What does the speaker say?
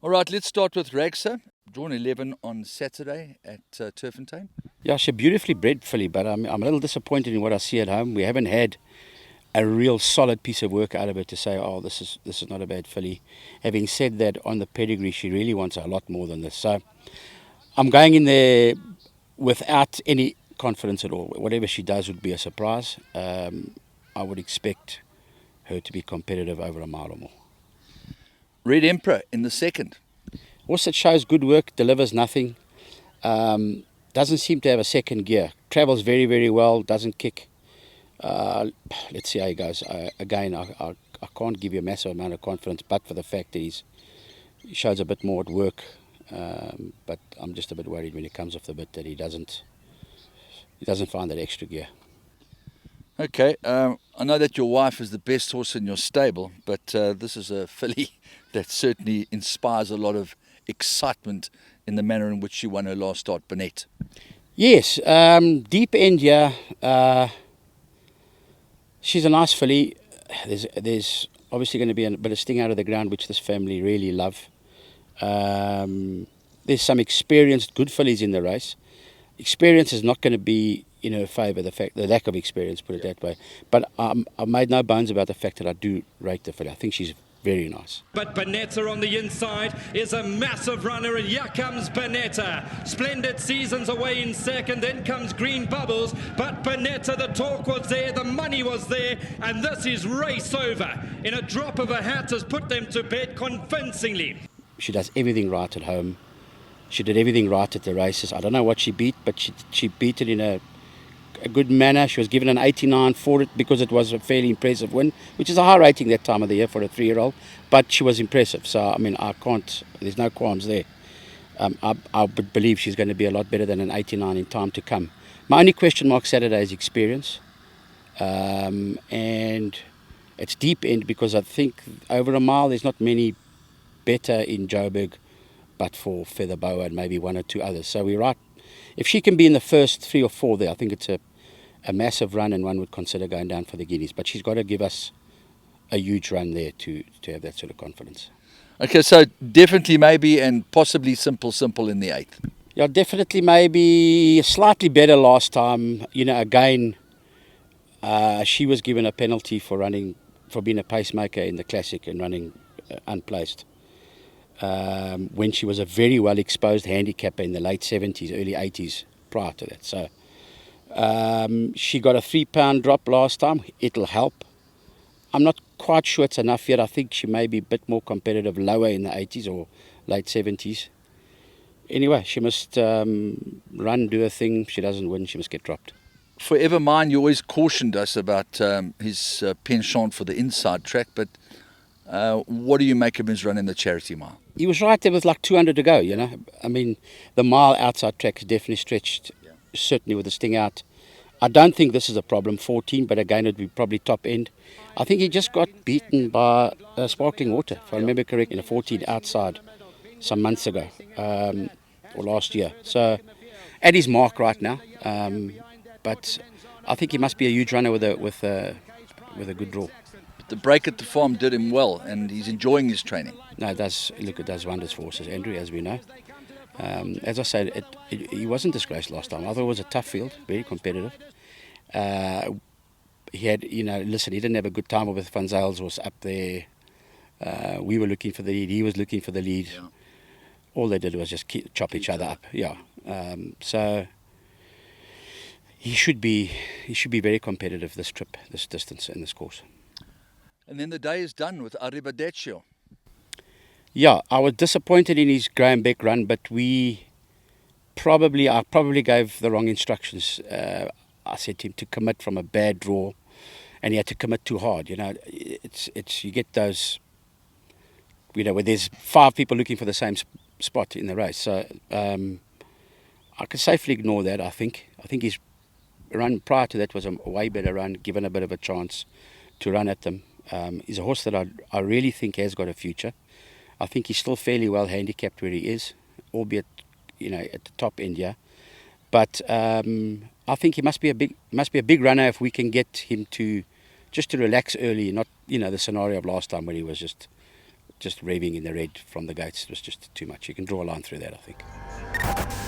All right, let's start with Ragsa. Drawn 11 on Saturday at Turffontein. Yeah, she's a beautifully bred filly, but I'm a little disappointed in what I see at home. We haven't had a real solid piece of work out of it to say, oh, this is not a bad filly. Having said that, on the pedigree, she really wants a lot more than this. So I'm going in there without any confidence at all. Whatever she does would be a surprise. I would expect her to be competitive over a mile or more. Red Emperor in the second. Also, it shows good work, delivers nothing. Doesn't seem to have a second gear. Travels very, very well, doesn't kick. Let's see how he goes. Again, I can't give you a massive amount of confidence, but for the fact that he shows a bit more at work. But I'm just a bit worried when he comes off the bit that he doesn't find that extra gear. Okay, I know that your wife is the best horse in your stable, but this is a filly that certainly inspires a lot of excitement in the manner in which she won her last start, Burnett. Yes, deep end, yeah. She's a nice filly. There's obviously going to be a bit of sting out of the ground, which this family really love. There's some experienced good fillies in the race. Experience is not going to be in her favour, the lack of experience, put it that way. But I've made no bones about the fact that I do rate the filly. I think she's very nice. But Bonetta on the inside is a massive runner, and here comes Bonetta. Splendid Seasons away in second, then comes Green Bubbles. But Bonetta, the talk was there, the money was there, and this is race over. In a drop of a hat has put them to bed convincingly. She does everything right at home. She did everything right at the races. I don't know what she beat, but she beat it in a good manner. She was given an 89 for it because it was a fairly impressive win, which is a high rating that time of the year for a 3-year-old. But she was impressive. So, I mean, there's no qualms there. I would believe she's going to be a lot better than an 89 in time to come. My only question mark Saturday is experience. And it's deep end because I think over a mile there's not many better in Joburg, but for Featherboa and maybe one or two others. So we're right. If she can be in the first 3 or 4 there, I think it's a massive run, and one would consider going down for the Guineas. But she's got to give us a huge run there to have that sort of confidence. Okay, so definitely maybe and possibly simple in the 8th. Yeah, definitely maybe slightly better last time. You know, again, she was given a penalty for being a pacemaker in the Classic and running unplaced. When she was a very well exposed handicapper in the late 70s, early 80s prior to that. So she got a 3-pound drop last time. It'll help. I'm not quite sure it's enough yet. I think she may be a bit more competitive lower in the 80s or late 70s. Anyway, she must run, do her thing. If she doesn't win, she must get dropped. Forever Mine, you always cautioned us about his penchant for the inside track, but what do you make of his run in the Charity Mile? He was right there with like 200 to go, you know. I mean, the mile outside track is definitely stretched, certainly with the sting out. I don't think this is a problem, 14, but again, it would be probably top end. I think he just got beaten by Sparkling Water, if I remember correctly, in a 14 outside some months ago, or last year. So, at his mark right now, but I think he must be a huge runner with a good draw. The break at the farm did him well, and he's enjoying his training. No, it does wonders for horses, Andrew, as we know. As I said, he wasn't disgraced last time. I thought it was a tough field, very competitive. He had, he didn't have a good time with Van Zyls was up there. We were looking for the lead. He was looking for the lead. Yeah. All they did was just chop each other up. Yeah. So he should be very competitive this trip, this distance, and this course. And then the day is done with Arrivederci. Yeah, I was disappointed in his Graham Beck run, but I probably gave the wrong instructions. I said to him to commit from a bad draw, and he had to commit too hard. You know, it's you get those, where there's 5 people looking for the same spot in the race. So I could safely ignore that. I think his run prior to that was a way better run, given a bit of a chance to run at them. He's a horse that I really think has got a future. I think he's still fairly well handicapped where he is, albeit at the top end here. But I think he must be a big runner if we can get him to relax early, not the scenario of last time where he was just just revving in the red from the gates was just too much. You can draw a line through that, I think.